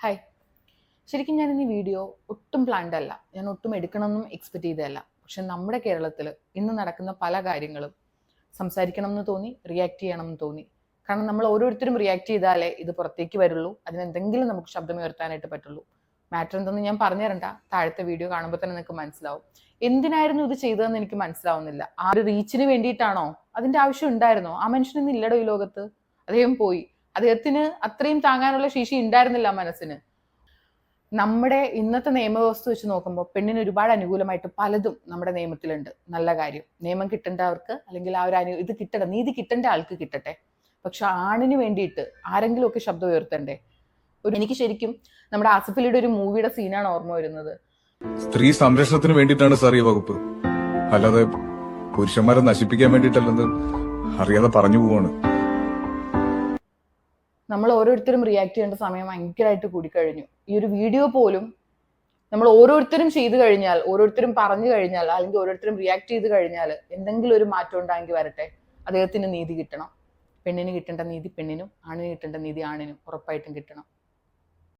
Hi. ശരിക്കും ഞാൻ ഇന്ന് ഈ വീഡിയോ ഒട്ടും പ്ലാൻഡ് അല്ല, ഞാൻ ഒട്ടും എടുക്കണമെന്നും എക്സ്പെക്ട് ചെയ്തതല്ല. പക്ഷെ നമ്മുടെ കേരളത്തിൽ ഇന്ന് നടക്കുന്ന പല കാര്യങ്ങളും സംസാരിക്കണം എന്ന് തോന്നി, റിയാക്ട് ചെയ്യണം എന്ന് തോന്നി. കാരണം നമ്മൾ ഓരോരുത്തരും റിയാക്ട് ചെയ്താലേ ഇത് പുറത്തേക്ക് വരുള്ളൂ, അതിനെന്തെങ്കിലും നമുക്ക് ശബ്ദമുയർത്താനായിട്ട് പറ്റുള്ളൂ. മാറ്റർ എന്തെന്ന് ഞാൻ പറഞ്ഞു തരണ്ട, താഴത്തെ വീഡിയോ കാണുമ്പോൾ തന്നെ നിങ്ങൾക്ക് മനസ്സിലാവും. എന്തിനായിരുന്നു ഇത് ചെയ്തതെന്ന് എനിക്ക് മനസ്സിലാവുന്നില്ല. ആ ഒരു റീച്ചിന് വേണ്ടിയിട്ടാണോ? അതിന്റെ ആവശ്യം ഉണ്ടായിരുന്നോ? ആ മനുഷ്യനൊന്നും ഇല്ലടോ ഈ ലോകത്ത്. അദ്ദേഹം പോയി. അദ്ദേഹത്തിന് അത്രയും താങ്ങാനുള്ള ശേഷി ഉണ്ടായിരുന്നില്ല മനസ്സിന്. നമ്മുടെ ഇന്നത്തെ നിയമവ്യവസ്ഥ വെച്ച് നോക്കുമ്പോൾ പെണ്ണിന് ഒരുപാട് അനുകൂലമായിട്ട് പലതും നമ്മുടെ നിയമത്തിലുണ്ട്. നല്ല കാര്യം, നിയമം കിട്ടേണ്ടവർക്ക് അല്ലെങ്കിൽ ആ ഒരു ഇത് കിട്ടണം, നീതി കിട്ടേണ്ട ആൾക്ക് കിട്ടട്ടെ. പക്ഷെ ആണിന് വേണ്ടിയിട്ട് ആരെങ്കിലും ഒക്കെ ശബ്ദം ഉയർത്തണ്ടേ? എനിക്ക് ശരിക്കും നമ്മുടെ ആസിഫ് അലിയുടെ ഒരു മൂവിയുടെ സീനാണ് ഓർമ്മ വരുന്നത്. സ്ത്രീ സംരക്ഷണത്തിന് വേണ്ടിയിട്ടാണ് സാർ ഈ വകുപ്പ്, അല്ലാതെ പുരുഷന്മാരെ നശിപ്പിക്കാൻ വേണ്ടിയിട്ടല്ലെന്ന് അറിയാതെ പറഞ്ഞു പോവാണ്. നമ്മൾ ഓരോരുത്തരും റിയാക്ട് ചെയ്യേണ്ട സമയം ഭയങ്കരമായിട്ട് കൂടിക്കഴിഞ്ഞു. ഈ ഒരു വീഡിയോ പോലും നമ്മൾ ഓരോരുത്തരും ചെയ്തു കഴിഞ്ഞാൽ, ഓരോരുത്തരും പറഞ്ഞു കഴിഞ്ഞാൽ, അല്ലെങ്കിൽ ഓരോരുത്തരും റിയാക്ട് ചെയ്ത് കഴിഞ്ഞാൽ എന്തെങ്കിലും ഒരു മാറ്റം ഉണ്ടായെങ്കിൽ വരട്ടെ. അദ്ദേഹത്തിന് നീതി കിട്ടണം. പെണ്ണിന് കിട്ടേണ്ട നീതി പെണ്ണിനും, ആണിന് കിട്ടേണ്ട നീതി ആണിനും ഉറപ്പായിട്ടും കിട്ടണം.